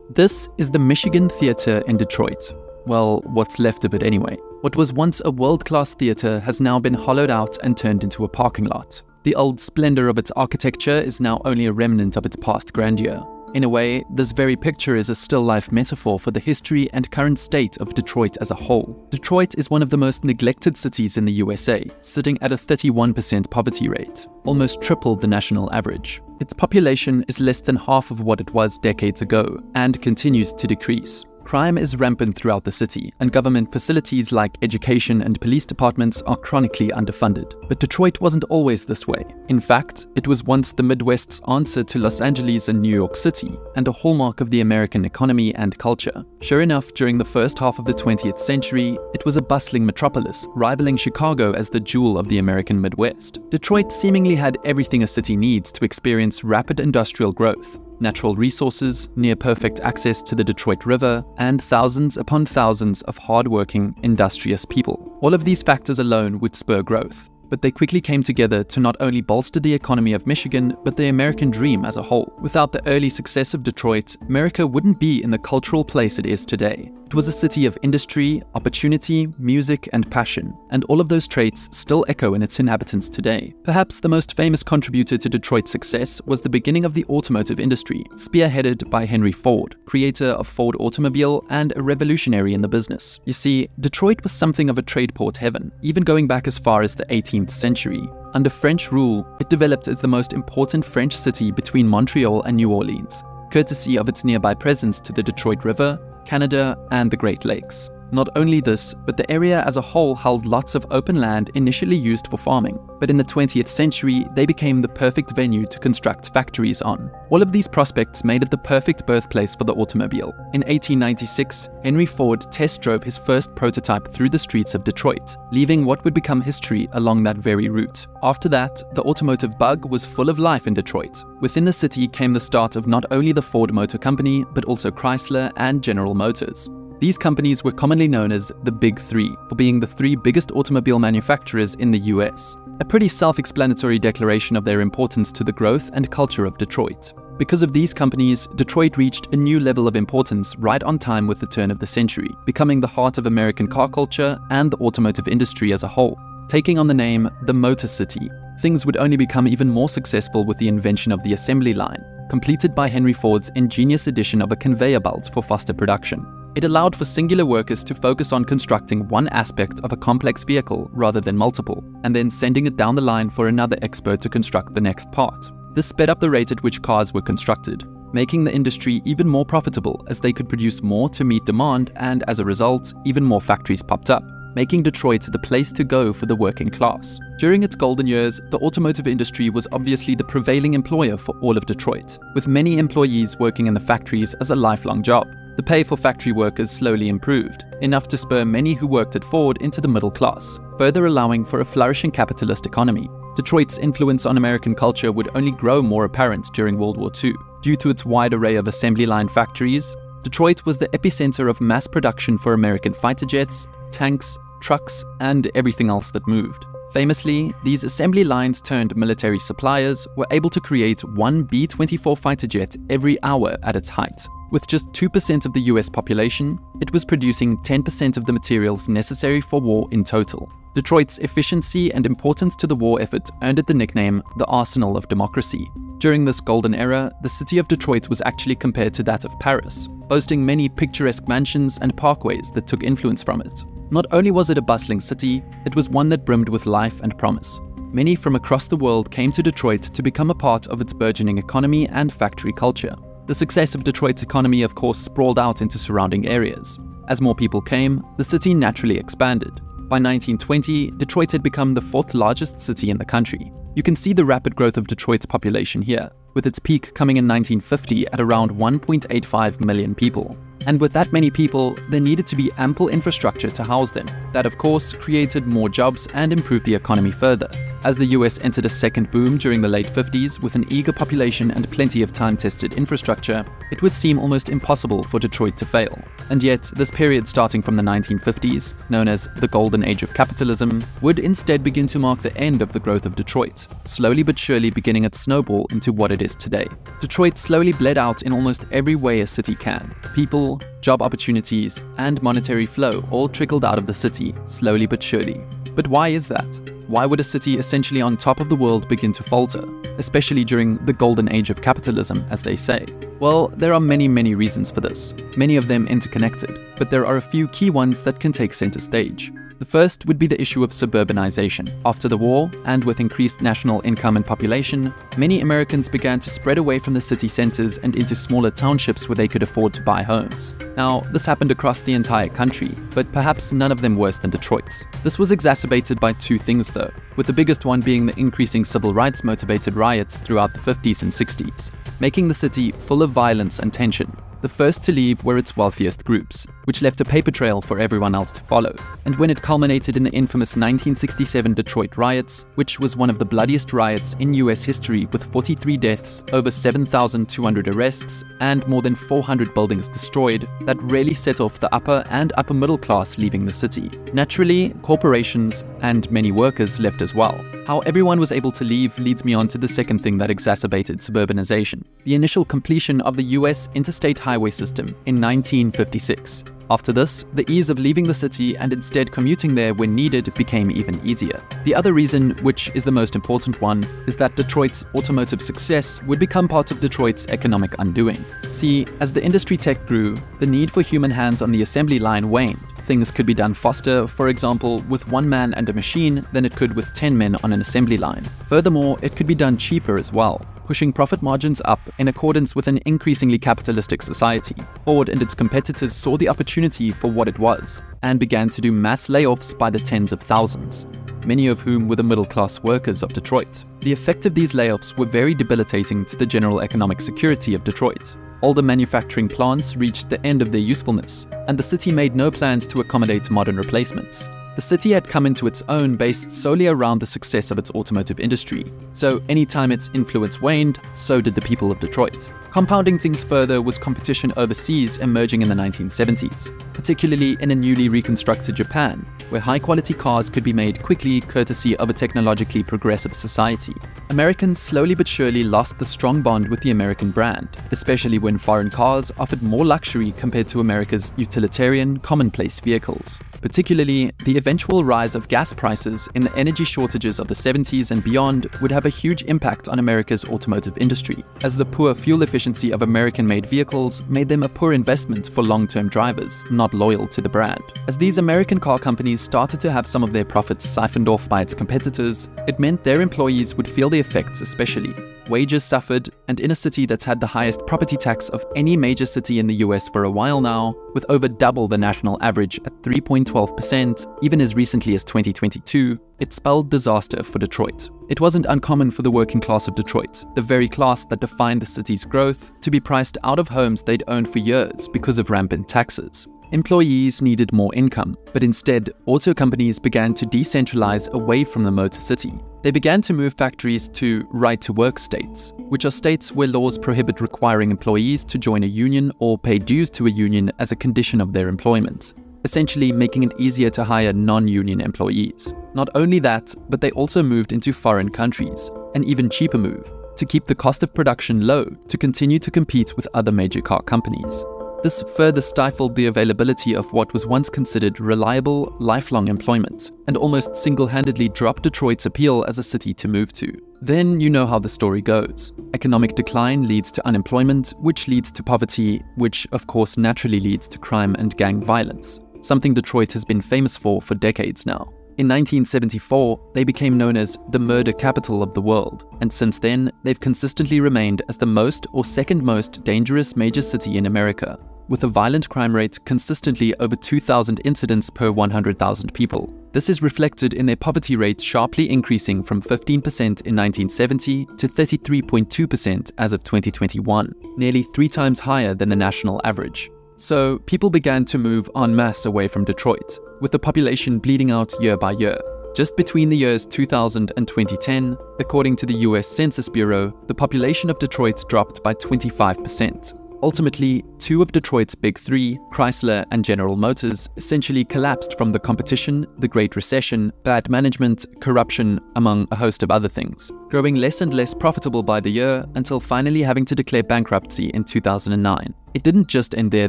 This is the Michigan Theater in Detroit. Well, what's left of it anyway. What was once a world-class theater has now been hollowed out and turned into a parking lot. The old splendor of its architecture is now only a remnant of its past grandeur. In a way, this very picture is a still-life metaphor for the history and current state of Detroit as a whole. Detroit is one of the most neglected cities in the USA, sitting at a 31% poverty rate, almost triple the national average. Its population is less than half of what it was decades ago, and continues to decrease. Crime is rampant throughout the city, and government facilities like education and police departments are chronically underfunded. But Detroit wasn't always this way. In fact, it was once the Midwest's answer to Los Angeles and New York City, and a hallmark of the American economy and culture. Sure enough, during the first half of the 20th century, it was a bustling metropolis, rivaling Chicago as the jewel of the American Midwest. Detroit seemingly had everything a city needs to experience rapid industrial growth. Natural resources, near-perfect access to the Detroit River, and thousands upon thousands of hard-working, industrious people. All of these factors alone would spur growth, but they quickly came together to not only bolster the economy of Michigan, but the American dream as a whole. Without the early success of Detroit, America wouldn't be in the cultural place it is today. It was a city of industry, opportunity, music, and passion, and all of those traits still echo in its inhabitants today. Perhaps the most famous contributor to Detroit's success was the beginning of the automotive industry, spearheaded by Henry Ford, creator of Ford Automobile and a revolutionary in the business. You see, Detroit was something of a trade port heaven, even going back as far as the 18th century. Under French rule, it developed as the most important French city between Montreal and New Orleans, courtesy of its nearby presence to the Detroit River, Canada, and the Great Lakes. Not only this, but the area as a whole held lots of open land initially used for farming, but in the 20th century, they became the perfect venue to construct factories on. All of these prospects made it the perfect birthplace for the automobile. In 1896, Henry Ford test drove his first prototype through the streets of Detroit, leaving what would become history along that very route. After that, the automotive bug was full of life in Detroit. Within the city came the start of not only the Ford Motor Company, but also Chrysler and General Motors. These companies were commonly known as the Big Three, for being the three biggest automobile manufacturers in the US. A pretty self-explanatory declaration of their importance to the growth and culture of Detroit. Because of these companies, Detroit reached a new level of importance right on time with the turn of the century, becoming the heart of American car culture and the automotive industry as a whole. Taking on the name the Motor City, things would only become even more successful with the invention of the assembly line, completed by Henry Ford's ingenious addition of a conveyor belt for faster production. It allowed for singular workers to focus on constructing one aspect of a complex vehicle rather than multiple, and then sending it down the line for another expert to construct the next part. This sped up the rate at which cars were constructed, making the industry even more profitable as they could produce more to meet demand, and as a result, even more factories popped up, making Detroit the place to go for the working class. During its golden years, the automotive industry was obviously the prevailing employer for all of Detroit, with many employees working in the factories as a lifelong job. The pay for factory workers slowly improved, enough to spur many who worked at Ford into the middle class, further allowing for a flourishing capitalist economy. Detroit's influence on American culture would only grow more apparent during World War II. Due to its wide array of assembly line factories, Detroit was the epicenter of mass production for American fighter jets, tanks, trucks, and everything else that moved. Famously, these assembly lines turned military suppliers were able to create one B-24 fighter jet every hour at its height. With just 2% of the US population, it was producing 10% of the materials necessary for war in total. Detroit's efficiency and importance to the war effort earned it the nickname the Arsenal of Democracy. During this golden era, the city of Detroit was actually compared to that of Paris, boasting many picturesque mansions and parkways that took influence from it. Not only was it a bustling city, it was one that brimmed with life and promise. Many from across the world came to Detroit to become a part of its burgeoning economy and factory culture. The success of Detroit's economy, of course, sprawled out into surrounding areas. As more people came, the city naturally expanded. By 1920, Detroit had become the fourth largest city in the country. You can see the rapid growth of Detroit's population here, with its peak coming in 1950 at around 1.85 million people. And with that many people, there needed to be ample infrastructure to house them. That, of course, created more jobs and improved the economy further. As the US entered a second boom during the late 50s with an eager population and plenty of time-tested infrastructure, it would seem almost impossible for Detroit to fail. And yet, this period starting from the 1950s, known as the golden age of capitalism, would instead begin to mark the end of the growth of Detroit, slowly but surely beginning its snowball into what it is today. Detroit slowly bled out in almost every way a city can. People, job opportunities, and monetary flow all trickled out of the city, slowly but surely. But why is that? Why would a city essentially on top of the world begin to falter, especially during the golden age of capitalism, as they say? Well, there are many reasons for this, many of them interconnected, but there are a few key ones that can take center stage. The first would be the issue of suburbanization. After the war, and with increased national income and population, many Americans began to spread away from the city centers and into smaller townships where they could afford to buy homes. Now, this happened across the entire country, but perhaps none of them worse than Detroit's. This was exacerbated by two things though, with the biggest one being the increasing civil rights motivated riots throughout the 50s and 60s, making the city full of violence and tension. The first to leave were its wealthiest groups, which left a paper trail for everyone else to follow. And when it culminated in the infamous 1967 Detroit riots, which was one of the bloodiest riots in US history with 43 deaths, over 7,200 arrests, and more than 400 buildings destroyed, that really set off the upper and upper middle class leaving the city. Naturally, corporations and many workers left as well. How everyone was able to leave leads me on to the second thing that exacerbated suburbanization: the initial completion of the US interstate highway system in 1956. After this, the ease of leaving the city and instead commuting there when needed became even easier. The other reason, which is the most important one, is that Detroit's automotive success would become part of Detroit's economic undoing. See, as the industry tech grew, the need for human hands on the assembly line waned. Things could be done faster, for example, with one man and a machine than it could with 10 men on an assembly line. Furthermore, it could be done cheaper as well, pushing profit margins up in accordance with an increasingly capitalistic society. Ford and its competitors saw the opportunity for what it was, and began to do mass layoffs by the tens of thousands, many of whom were the middle-class workers of Detroit. The effect of these layoffs were very debilitating to the general economic security of Detroit. Older manufacturing plants reached the end of their usefulness, and the city made no plans to accommodate modern replacements. The city had come into its own based solely around the success of its automotive industry, so anytime its influence waned, so did the people of Detroit. Compounding things further was competition overseas emerging in the 1970s, particularly in a newly reconstructed Japan, where high-quality cars could be made quickly courtesy of a technologically progressive society. Americans slowly but surely lost the strong bond with the American brand, especially when foreign cars offered more luxury compared to America's utilitarian, commonplace vehicles. Particularly, the eventual rise of gas prices in the energy shortages of the 70s and beyond would have a huge impact on America's automotive industry, as the poor fuel efficiency of American-made vehicles made them a poor investment for long-term drivers, not loyal to the brand. As these American car companies started to have some of their profits siphoned off by its competitors, it meant their employees would feel the effects especially. Wages suffered, and in a city that's had the highest property tax of any major city in the US for a while now, with over double the national average at 3.12%, even as recently as 2022, it spelled disaster for Detroit. It wasn't uncommon for the working class of Detroit, the very class that defined the city's growth, to be priced out of homes they'd owned for years because of rampant taxes. Employees needed more income, but instead, auto companies began to decentralize away from the motor city. They began to move factories to right-to-work states, which are states where laws prohibit requiring employees to join a union or pay dues to a union as a condition of their employment, essentially making it easier to hire non-union employees. Not only that, but they also moved into foreign countries, an even cheaper move, to keep the cost of production low to continue to compete with other major car companies. This further stifled the availability of what was once considered reliable, lifelong employment, and almost single-handedly dropped Detroit's appeal as a city to move to. Then you know how the story goes. Economic decline leads to unemployment, which leads to poverty, which of course naturally leads to crime and gang violence, something Detroit has been famous for decades now. In 1974, they became known as the murder capital of the world, and since then, they've consistently remained as the most or second most dangerous major city in America, with a violent crime rate consistently over 2,000 incidents per 100,000 people. This is reflected in their poverty rate sharply increasing from 15% in 1970 to 33.2% as of 2021, nearly 3 times higher than the national average. So people began to move en masse away from Detroit, with the population bleeding out year by year. Just between the years 2000 and 2010, according to the US Census Bureau, the population of Detroit dropped by 25%. Ultimately, two of Detroit's big three, Chrysler and General Motors, essentially collapsed from the competition, the Great Recession, bad management, corruption, among a host of other things, growing less and less profitable by the year until finally having to declare bankruptcy in 2009. It didn't just end there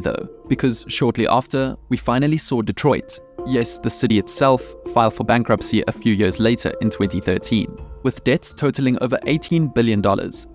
though, because shortly after, we finally saw Detroit, yes, the city itself, file for bankruptcy a few years later in 2013. With debts totaling over $18 billion,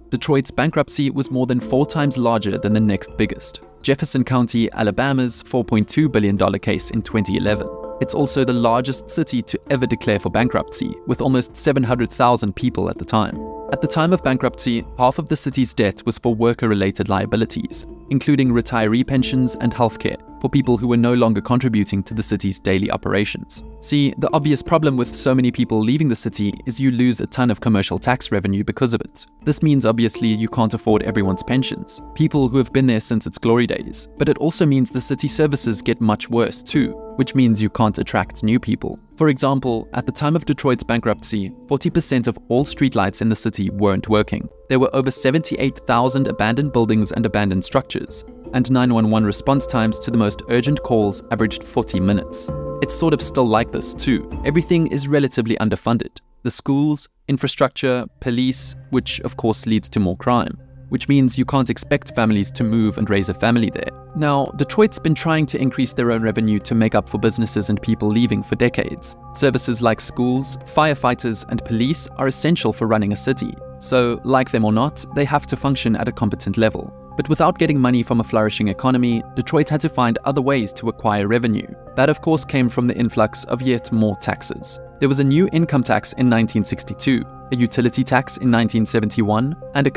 Detroit's bankruptcy was more than 4 times larger than the next biggest, Jefferson County, Alabama's $4.2 billion case in 2011. It's also the largest city to ever declare for bankruptcy, with almost 700,000 people at the time. At the time of bankruptcy, half of the city's debt was for worker-related liabilities, including retiree pensions and healthcare for people who were no longer contributing to the city's daily operations. See, the obvious problem with so many people leaving the city is you lose a ton of commercial tax revenue because of it. This means obviously you can't afford everyone's pensions, people who have been there since its glory days, but it also means the city services get much worse too, which means you can't attract new people. For example, at the time of Detroit's bankruptcy, 40% of all streetlights in the city weren't working. There were over 78,000 abandoned buildings and abandoned structures, and 911 response times to the most urgent calls averaged 40 minutes. It's sort of still like this too. Everything is relatively underfunded. The schools, infrastructure, police, which of course leads to more crime, which means you can't expect families to move and raise a family there. Now, Detroit's been trying to increase their own revenue to make up for businesses and people leaving for decades. Services like schools, firefighters, and police are essential for running a city. So, like them or not, they have to function at a competent level. But without getting money from a flourishing economy, Detroit had to find other ways to acquire revenue. That of course came from the influx of yet more taxes. There was a new income tax in 1962, a utility tax in 1971, and a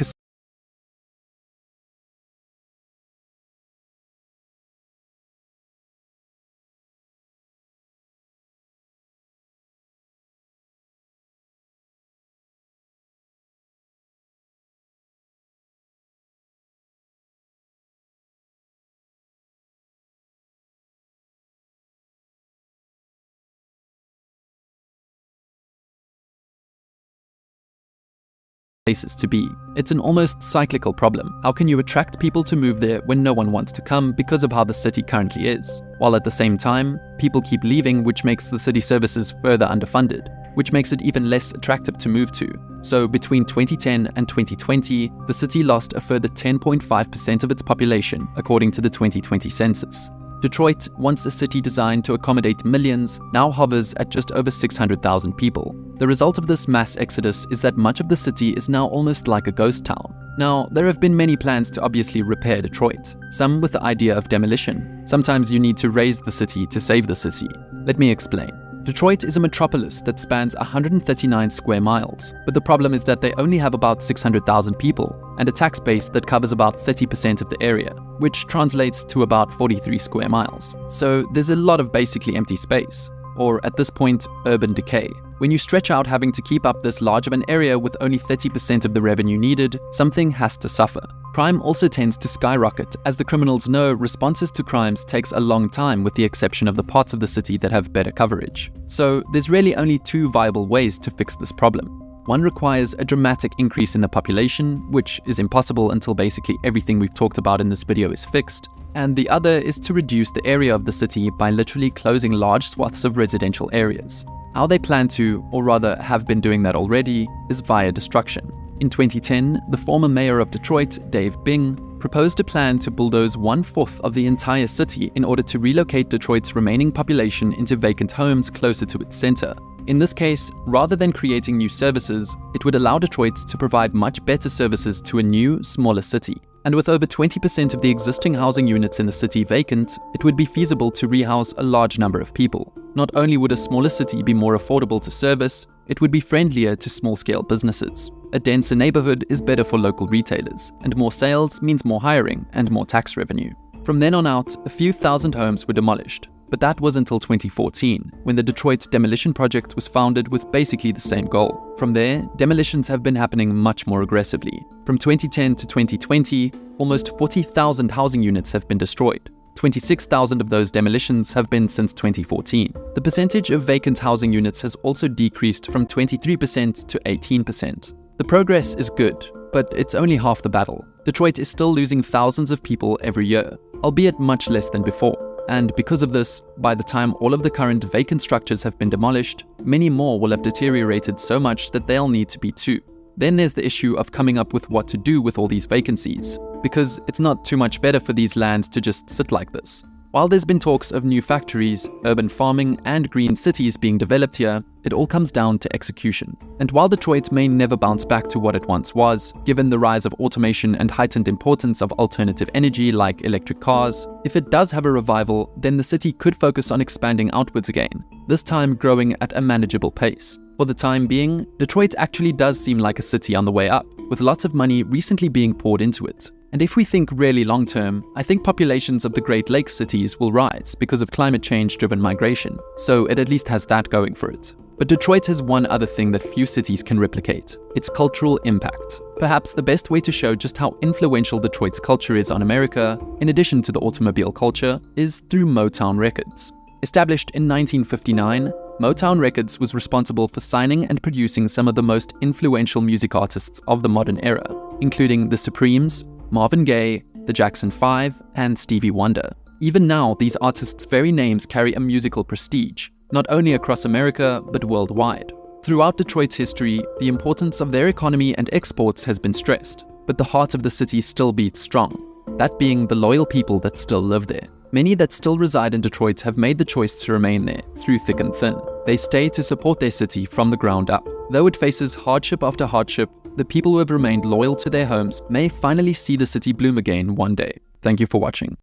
places to be. It's an almost cyclical problem. How can you attract people to move there when no one wants to come because of how the city currently is? While at the same time, people keep leaving, which makes the city services further underfunded, which makes it even less attractive to move to. So between 2010 and 2020, the city lost a further 10.5% of its population, according to the 2020 census. Detroit, once a city designed to accommodate millions, now hovers at just over 600,000 people. The result of this mass exodus is that much of the city is now almost like a ghost town. Now, there have been many plans to obviously repair Detroit, some with the idea of demolition. Sometimes you need to raise the city to save the city. Let me explain. Detroit is a metropolis that spans 139 square miles, but the problem is that they only have about 600,000 people and a tax base that covers about 30% of the area, which translates to about 43 square miles. So there's a lot of basically empty space, or at this point, urban decay. When you stretch out having to keep up this large of an area with only 30% of the revenue needed, something has to suffer. Crime also tends to skyrocket, as the criminals know responses to crimes takes a long time with the exception of the parts of the city that have better coverage. So there's really only two viable ways to fix this problem. One requires a dramatic increase in the population, which is impossible until basically everything we've talked about in this video is fixed. And the other is to reduce the area of the city by literally closing large swaths of residential areas. How they plan to, or rather have been doing that already, is via destruction. In 2010, the former mayor of Detroit, Dave Bing, proposed a plan to bulldoze 1/4 of the entire city in order to relocate Detroit's remaining population into vacant homes closer to its center. In this case, rather than creating new services, it would allow Detroit to provide much better services to a new, smaller city. And with over 20% of the existing housing units in the city vacant, it would be feasible to rehouse a large number of people. Not only would a smaller city be more affordable to service, it would be friendlier to small-scale businesses. A denser neighborhood is better for local retailers, and more sales means more hiring and more tax revenue. From then on out, a few thousand homes were demolished. But that was until 2014, when the Detroit Demolition Project was founded with basically the same goal. From there, demolitions have been happening much more aggressively. From 2010 to 2020, almost 40,000 housing units have been destroyed. 26,000 of those demolitions have been since 2014. The percentage of vacant housing units has also decreased from 23% to 18%. The progress is good, but it's only half the battle. Detroit is still losing thousands of people every year, albeit much less than before. And because of this, by the time all of the current vacant structures have been demolished, many more will have deteriorated so much that they'll need to be too. Then there's the issue of coming up with what to do with all these vacancies, because it's not too much better for these lands to just sit like this. While there's been talks of new factories, urban farming, and green cities being developed here, it all comes down to execution. And while Detroit may never bounce back to what it once was, given the rise of automation and heightened importance of alternative energy like electric cars, if it does have a revival, then the city could focus on expanding outwards again, this time growing at a manageable pace. For the time being, Detroit actually does seem like a city on the way up, with lots of money recently being poured into it. And if we think really long term, I think populations of the Great Lakes cities will rise because of climate change driven migration, so it at least has that going for it. But Detroit has one other thing that few cities can replicate: its cultural impact. Perhaps the best way to show just how influential Detroit's culture is on America, in addition to the automobile culture, is through Motown Records. Established in 1959, Motown Records was responsible for signing and producing some of the most influential music artists of the modern era, including the Supremes, Marvin Gaye, the Jackson 5, and Stevie Wonder. Even now, these artists' very names carry a musical prestige, not only across America, but worldwide. Throughout Detroit's history, the importance of their economy and exports has been stressed, but the heart of the city still beats strong, that being the loyal people that still live there. Many that still reside in Detroit have made the choice to remain there, through thick and thin. They stay to support their city from the ground up. Though it faces hardship after hardship, the people who have remained loyal to their homes may finally see the city bloom again one day. Thank you for watching.